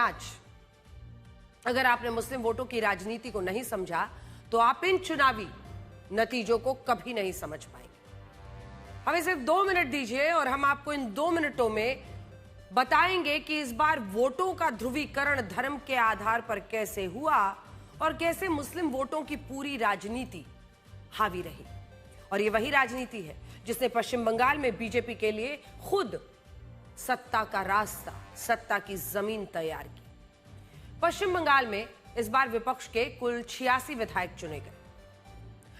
आज अगर आपने मुस्लिम वोटों की राजनीति को नहीं समझा तो आप इन चुनावी नतीजों को कभी नहीं समझ पाएंगे। हमें सिर्फ 2 मिनट दीजिए और हम आपको इन 2 मिनटों में बताएंगे कि इस बार वोटों का ध्रुवीकरण धर्म के आधार पर कैसे हुआ और कैसे मुस्लिम वोटों की पूरी राजनीति हावी रही। और ये वही राजनीति है जिसने पश्चिम बंगाल में बीजेपी के लिए खुद सत्ता का रास्ता, सत्ता की जमीन तैयार की। पश्चिम बंगाल में इस बार विपक्ष के कुल 86 विधायक चुने गए,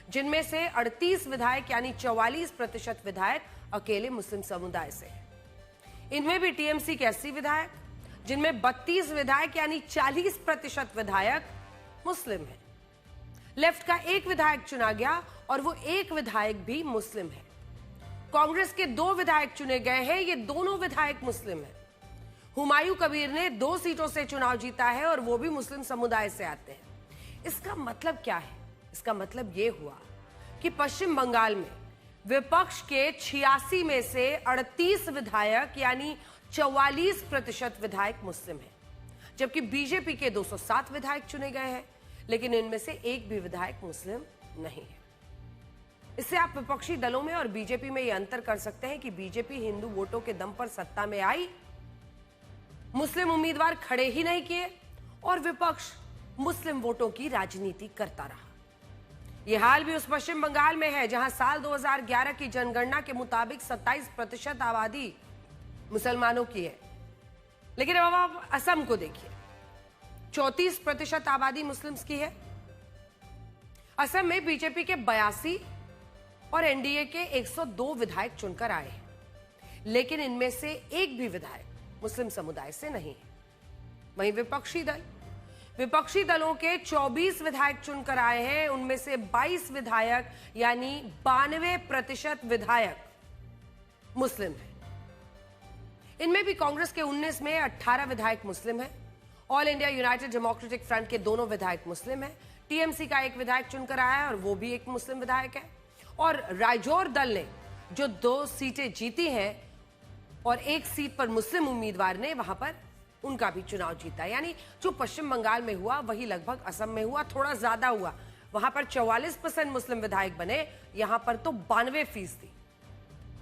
जिनमें से 38 विधायक यानी 44% विधायक अकेले मुस्लिम समुदाय से हैं। इनमें भी टीएमसी के 80 विधायक, जिनमें 32 विधायक यानी 40% विधायक मुस्लिम हैं। लेफ्ट का 1 विधायक चुना गया और वो 1 विधायक भी मुस्लिम है। कांग्रेस के 2 विधायक चुने गए हैं, ये दोनों विधायक मुस्लिम हैं। हुमायूं कबीर ने 2 सीटों से चुनाव जीता है और वो भी मुस्लिम समुदाय से आते हैं। इसका मतलब क्या है? इसका मतलब ये हुआ कि पश्चिम बंगाल में विपक्ष के 86 में से 38 विधायक यानी 44% विधायक मुस्लिम हैं, जबकि बीजेपी के 207 विधायक चुने गए हैं, लेकिन इनमें से एक भी विधायक मुस्लिम नहीं है। इससे आप विपक्षी दलों में और बीजेपी में यह अंतर कर सकते हैं कि बीजेपी हिंदू वोटों के दम पर सत्ता में आई, मुस्लिम उम्मीदवार खड़े ही नहीं किए और विपक्ष मुस्लिम वोटों की राजनीति करता रहा। यह हाल भी उस पश्चिम बंगाल में है जहां साल 2011 की जनगणना के मुताबिक 27% आबादी मुसलमानों की है। लेकिन अब आप असम को देखिए, 34% आबादी मुस्लिम्स की है। असम में बीजेपी के 82 और एनडीए के 102 विधायक चुनकर आए हैं, लेकिन इनमें से एक भी विधायक मुस्लिम समुदाय से नहीं है। वहीं विपक्षी दलों के 24 विधायक चुनकर आए हैं, उनमें से 22 विधायक यानी 92% विधायक मुस्लिम हैं। इनमें भी कांग्रेस के 19 में 18 विधायक मुस्लिम हैं। All India United democratic front के दोनों विधायक मुस्लिम हैं। टीएमसी का 1 विधायक चुनकर आया है और वो भी एक मुस्लिम विधायक है। और रायजोर दल ने जो 2 सीटें जीती हैं और 1 सीट पर मुस्लिम उम्मीदवार ने वहां पर उनका भी चुनाव जीता। यानी जो पश्चिम बंगाल में हुआ वही लगभग असम में हुआ, थोड़ा ज्यादा हुआ। वहां पर 44% मुस्लिम विधायक बने, यहां पर तो 92%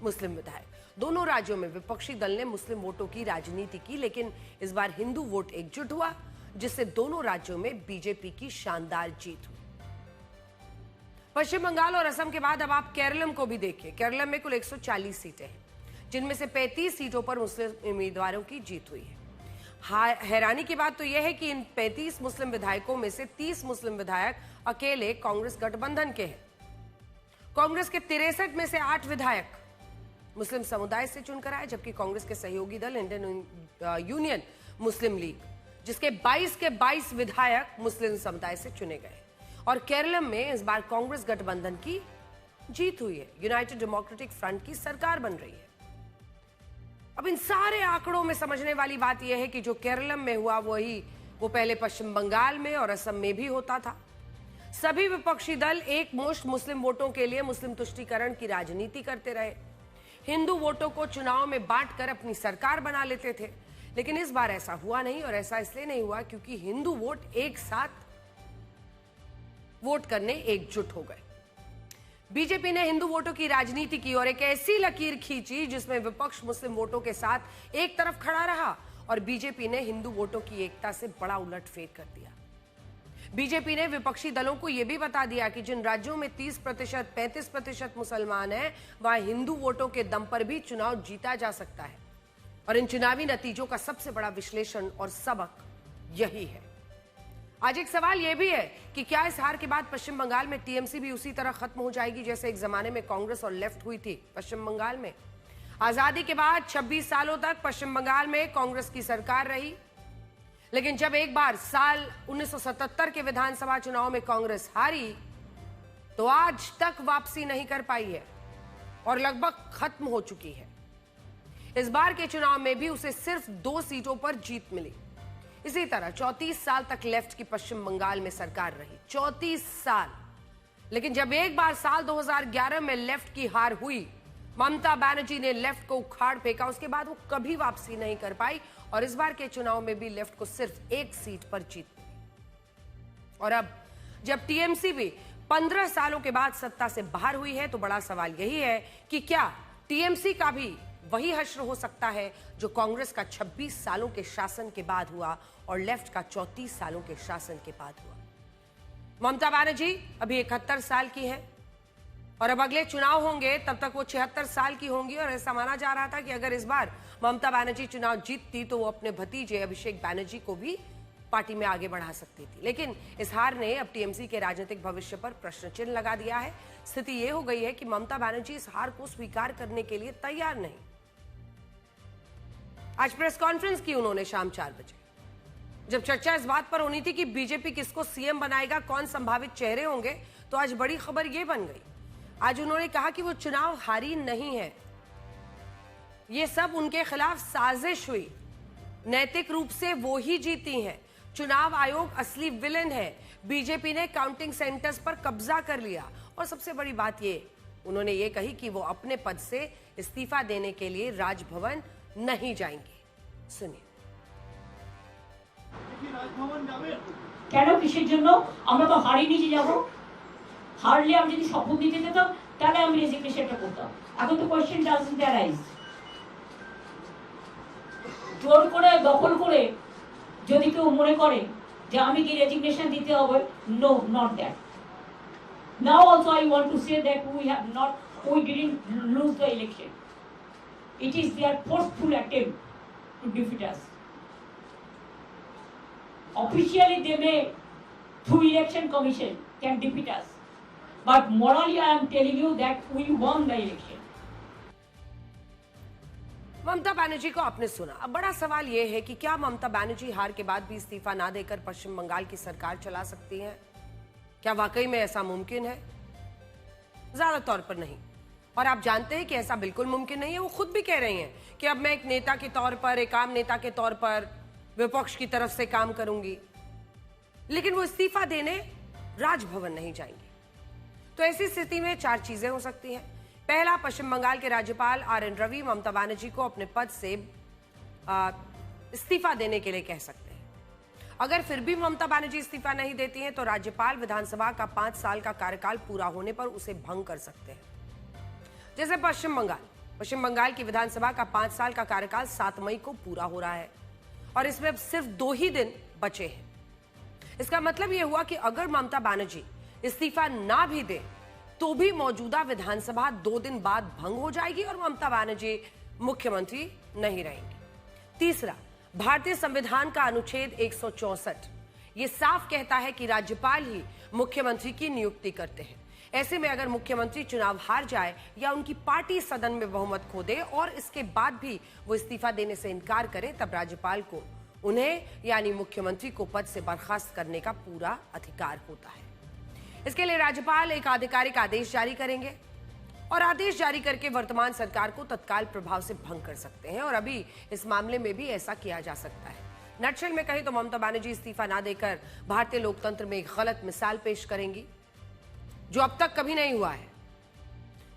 मुस्लिम विधायक। दोनों राज्यों में विपक्षी दल ने मुस्लिम वोटों की राजनीति की, लेकिन इस बार हिंदू वोट एकजुट हुआ, जिससे दोनों राज्यों में बीजेपी की शानदार जीत हुई। पश्चिम बंगाल और असम के बाद अब आप केरलम को भी देखिए। केरलम में कुल 140 सीटें हैं, जिनमें से 35 सीटों पर मुस्लिम उम्मीदवारों की जीत हुई है। हैरानी की बात तो यह है कि इन 35 मुस्लिम विधायकों में से 30 मुस्लिम विधायक अकेले कांग्रेस गठबंधन के हैं। कांग्रेस के 63 में से 8 विधायक मुस्लिम समुदाय से चुनकर आए, जबकि कांग्रेस के सहयोगी दल इंडियन यूनियन मुस्लिम लीग, जिसके 22 के 22 विधायक मुस्लिम समुदाय से चुने गए। और केरलम में इस बार कांग्रेस गठबंधन की जीत हुई है। यूनाइटेड डेमोक्रेटिक फ्रंट की सरकार बन रही है। अब इन सारे आंकड़ों में समझने वाली बात यह है कि जो केरलम में हुआ वो पहले पश्चिम बंगाल में और असम में भी होता था। सभी विपक्षी दल एकमुश्त मुस्लिम वोटों के लिए मुस्लिम तुष्टीकरण की राजनीति करते रहे, हिंदू वोटों को चुनाव में बांटकर अपनी सरकार बना लेते थे। लेकिन इस बार ऐसा हुआ नहीं, और ऐसा इसलिए नहीं हुआ क्योंकि हिंदू वोट एक साथ वोट करने एकजुट हो गए। बीजेपी ने हिंदू वोटों की राजनीति की और एक ऐसी लकीर खींची जिसमें विपक्ष मुस्लिम वोटों के साथ एक तरफ खड़ा रहा और बीजेपी ने हिंदू वोटों की एकता से बड़ा उलटफेर कर दिया। बीजेपी ने विपक्षी दलों को यह भी बता दिया कि जिन राज्यों में 30%, 35% मुसलमान हैं, वहां हिंदू वोटों के दम पर भी चुनाव जीता जा सकता है। और इन चुनावी नतीजों का सबसे बड़ा विश्लेषण और सबक यही है। आज एक सवाल यह भी है कि क्या इस हार के बाद पश्चिम बंगाल में टीएमसी भी उसी तरह खत्म हो जाएगी जैसे एक जमाने में कांग्रेस और लेफ्ट हुई थी पश्चिम बंगाल में। आजादी के बाद 26 सालों तक पश्चिम बंगाल में कांग्रेस की सरकार रही, लेकिन जब एक बार साल 1977 के विधानसभा चुनाव में कांग्रेस हारी तो आज तक वापसी नहीं कर पाई है और लगभग खत्म हो चुकी है। इस बार के चुनाव में भी उसे सिर्फ 2 सीटों पर जीत मिली। इसी तरह 34 साल तक लेफ्ट की पश्चिम बंगाल में सरकार रही, 34 साल। लेकिन जब एक बार साल 2011 में लेफ्ट की हार हुई, ममता बनर्जी ने लेफ्ट को उखाड़ फेंका, उसके बाद वो कभी वापसी नहीं कर पाई और इस बार के चुनाव में भी लेफ्ट को सिर्फ एक सीट पर जीत मिली। और अब जब टीएमसी भी 15 सालों के बाद सत्ता से बाहर हुई है तो बड़ा सवाल यही है कि क्या टीएमसी का भी वही हश्र हो सकता है जो कांग्रेस का 26 सालों के शासन के बाद हुआ और लेफ्ट का 34 सालों के शासन के बाद हुआ। ममता बनर्जी अभी 71 साल की है और अब अगले चुनाव होंगे तब तक वो 76 साल की होंगी और ऐसा माना जा रहा था कि अगर इस बार ममता बनर्जी चुनाव जीतती तो वो अपने भतीजे अभिषेक बनर्जी को भी पार्टी में आगे बढ़ा सकती थी। लेकिन इस हार ने अब टीएमसी के राजनीतिक भविष्य पर प्रश्न चिन्ह लगा दिया है। स्थिति यह हो गई है कि ममता बनर्जी इस हार को स्वीकार करने के लिए तैयार नहीं। आज प्रेस कॉन्फ्रेंस की उन्होंने शाम 4 बजे, जब चर्चा इस बात पर होनी थी कि बीजेपी किसको सीएम बनाएगा, कौन संभावित चेहरे होंगे, तो आज बड़ी खबर यह बन गई। आज उन्होंने कहा कि वो चुनाव हारी नहीं है, ये सब उनके खिलाफ साजिश हुई, नैतिक रूप से वो ही जीती हैं। चुनाव आयोग असली विलेन है, बीजेपी ने काउंटिंग सेंटर्स पर कब्जा कर लिया। और सबसे बड़ी बात ये उन्होंने ये कही कि वो अपने पद से इस्तीफा देने के लिए राजभवन नहीं जाएंगे। सुनिए। কেন কিসের জন্য আমরা তো হারিয়ে নিয়ে যাব, হারলে আমি যদি শপথ নিতে যেতাম তাহলে আমি রেজিগনেশনটা করতাম। এখন তো কোশ্চেন ডাজন্ট অ্যারাইজ। জোর করে দখল করে যদি কেউ মনে করে যে আমি কি রেজিগনেশন দিতে হবে, no, not that. Now also I want to say that we didn't lose the election. It is their forceful attempt to defeat us. Officially they may, through election commission, can defeat us. But morally I am telling you that we won the election. Mamata Banerjee को आपने सुना। अब बड़ा सवाल यह है कि क्या ममता बनर्जी हार के बाद भी इस्तीफा ना देकर पश्चिम बंगाल की सरकार चला सकती हैं? क्या वाकई में ऐसा मुमकिन है? ज्यादा तौर पर नहीं। और आप जानते हैं कि ऐसा बिल्कुल मुमकिन नहीं है। वो खुद भी कह रही हैं कि अब मैं एक नेता के तौर पर, एक आम नेता के तौर पर विपक्ष की तरफ से काम करूंगी, लेकिन वो इस्तीफा देने राजभवन नहीं जाएंगी। तो ऐसी स्थिति में 4 चीजें हो सकती हैं। पहला, पश्चिम बंगाल के राज्यपाल RN रवि ममता बनर्जी को अपने पद से इस्तीफा देने के लिए कह सकते हैं। अगर फिर भी ममता बनर्जी इस्तीफा नहीं देती हैं तो राज्यपाल विधानसभा का 5 साल का कार्यकाल पूरा होने पर उसे भंग कर सकते हैं। जैसे पश्चिम बंगाल की विधानसभा का 5 साल का कार्यकाल 7 मई को पूरा हो रहा है और इसमें अब सिर्फ 2 ही दिन बचे हैं। इसका मतलब यह हुआ कि अगर ममता बनर्जी इस्तीफा ना भी दे तो भी मौजूदा विधानसभा 2 दिन बाद भंग हो जाएगी और ममता बनर्जी मुख्यमंत्री नहीं रहेंगी। तीसरा, भारतीय संविधान का अनुच्छेद 164 ये साफ कहता है कि राज्यपाल ही मुख्यमंत्री की नियुक्ति करते हैं। ऐसे में अगर मुख्यमंत्री चुनाव हार जाए या उनकी पार्टी सदन में बहुमत खो दे और इसके बाद भी वो इस्तीफा देने से इनकार करे, तब राज्यपाल को उन्हें यानी मुख्यमंत्री को पद से बर्खास्त करने का पूरा अधिकार होता है। इसके लिए राज्यपाल एक आधिकारिक आदेश जारी करेंगे और आदेश जारी करके वर्तमान सरकार को तत्काल प्रभाव से भंग कर सकते हैं और अभी इस मामले में भी ऐसा किया जा सकता है। नटशेल में कहीं तो ममता बनर्जी इस्तीफा ना देकर भारतीय लोकतंत्र में एक गलत मिसाल पेश करेंगी जो अब तक कभी नहीं हुआ है।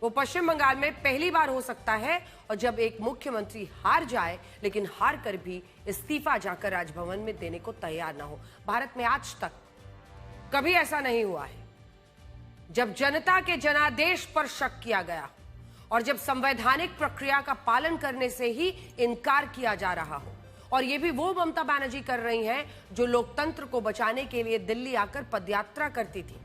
वो पश्चिम बंगाल में पहली बार हो सकता है और जब एक मुख्यमंत्री हार जाए लेकिन हार कर भी इस्तीफा जाकर राजभवन में देने को तैयार ना हो। भारत में आज तक कभी ऐसा नहीं हुआ है जब जनता के जनादेश पर शक किया गया और जब संवैधानिक प्रक्रिया का पालन करने से ही इनकार किया जा रहा हो। और ये भी वो ममता बनर्जी कर रही हैं जो लोकतंत्र को बचाने के लिए दिल्ली आकर पदयात्रा करती थी।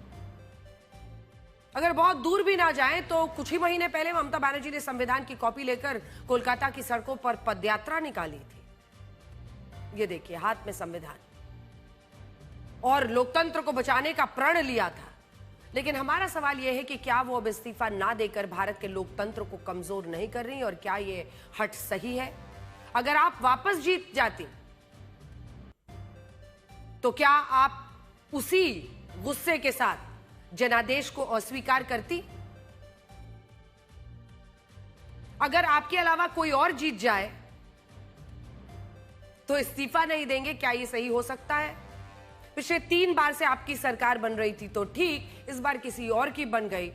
अगर बहुत दूर भी ना जाएं तो कुछ ही महीने पहले ममता बनर्जी ने संविधान की कॉपी लेकर कोलकाता की सड़कों पर पदयात्रा निकाली थी। ये देखिए, हाथ में संविधान और लोकतंत्र को बचाने का प्रण लिया था। लेकिन हमारा सवाल यह है कि क्या वो अब इस्तीफा ना देकर भारत के लोकतंत्र को कमजोर नहीं कर रही और क्या ये हट सही है? अगर आप वापस जीत जाती तो क्या आप उसी गुस्से के साथ जनादेश को अस्वीकार करती? अगर आपके अलावा कोई और जीत जाए तो इस्तीफा नहीं देंगे, क्या यह सही हो सकता है? पिछले 3 बार से आपकी सरकार बन रही थी तो ठीक, इस बार किसी और की बन गई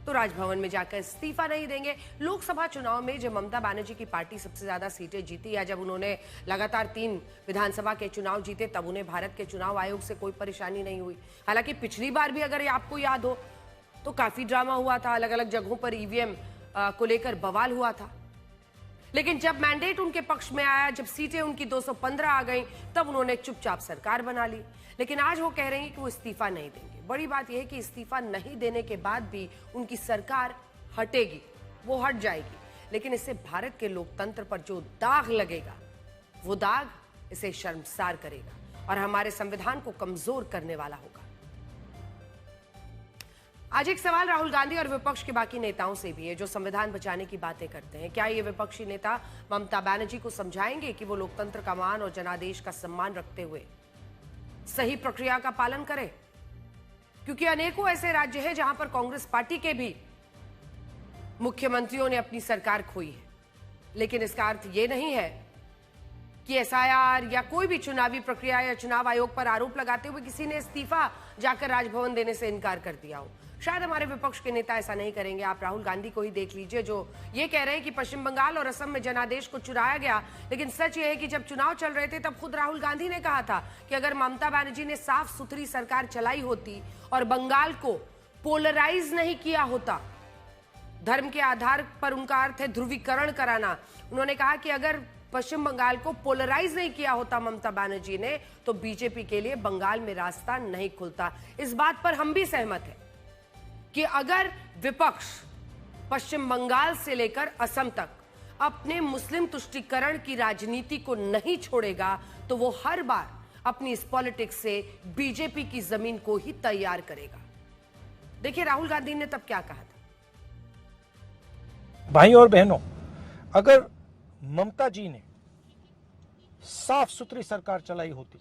तो राजभवन में जाकर इस्तीफा नहीं देंगे। लोकसभा चुनाव में जब ममता बनर्जी की पार्टी सबसे ज्यादा सीटें जीती या जब उन्होंने लगातार 3 विधानसभा के चुनाव जीते, तब उन्हें भारत के चुनाव आयोग से कोई परेशानी नहीं हुई। हालांकि पिछली बार भी अगर आपको याद हो तो काफी ड्रामा हुआ था, अलग अलग जगहों पर ईवीएम को लेकर बवाल हुआ था। लेकिन जब मैंडेट उनके पक्ष में आया, जब सीटें उनकी 215 आ गई, तब उन्होंने चुपचाप सरकार बना ली। लेकिन आज वो कह रहे हैं कि वो इस्तीफा नहीं देंगे। बड़ी बात यह है कि इस्तीफा नहीं देने के बाद भी उनकी सरकार हटेगी, वो हट जाएगी, लेकिन इससे भारत के लोकतंत्र पर जो दाग लगेगा, वो दाग इसे शर्मसार करेगा और हमारे संविधान को कमजोर करने वाला होगा। आज एक सवाल राहुल गांधी और विपक्ष के बाकी नेताओं से भी है जो संविधान बचाने की बातें करते हैं। क्या ये विपक्षी नेता ममता बनर्जी को समझाएंगे कि वो लोकतंत्र का मान और जनादेश का सम्मान रखते हुए सही प्रक्रिया का पालन करें? क्योंकि अनेकों ऐसे राज्य हैं जहां पर कांग्रेस पार्टी के भी मुख्यमंत्रियों ने अपनी सरकार खोई है, लेकिन इसका अर्थ यह नहीं है कि एसआईआर या कोई भी चुनावी प्रक्रिया या चुनाव आयोग पर आरोप लगाते हुए किसी ने इस्तीफा जाकर राजभवन देने से इनकार कर दिया हो। शायद हमारे विपक्ष के नेता ऐसा नहीं करेंगे। आप राहुल गांधी को ही देख लीजिए जो ये कह रहे हैं कि पश्चिम बंगाल और असम में जनादेश को चुराया गया, लेकिन सच ये है कि जब चुनाव चल रहे थे तब खुद राहुल गांधी ने कहा था कि अगर ममता बनर्जी ने साफ सुथरी सरकार चलाई होती और बंगाल को पोलराइज नहीं किया होता, धर्म के आधार पर उनका अर्थ है ध्रुवीकरण कराना, उन्होंने कहा कि अगर पश्चिम बंगाल को पोलराइज नहीं किया होता ममता बनर्जी ने, तो बीजेपी के लिए बंगाल में रास्ता नहीं खुलता। इस बात पर हम भी सहमत हैं कि अगर विपक्ष पश्चिम बंगाल से लेकर असम तक अपने मुस्लिम तुष्टीकरण की राजनीति को नहीं छोड़ेगा, तो वो हर बार अपनी इस पॉलिटिक्स से बीजेपी की जमीन को ही तैयार करेगा। देखिए राहुल गांधी ने तब क्या कहा था। भाई और बहनों, अगर ममता जी ने साफ सुथरी सरकार चलाई होती,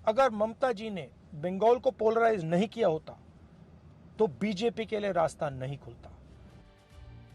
अगर ममता जी ने बंगाल को पोलराइज नहीं किया होता, तो बीजेपी के लिए रास्ता नहीं खुलता।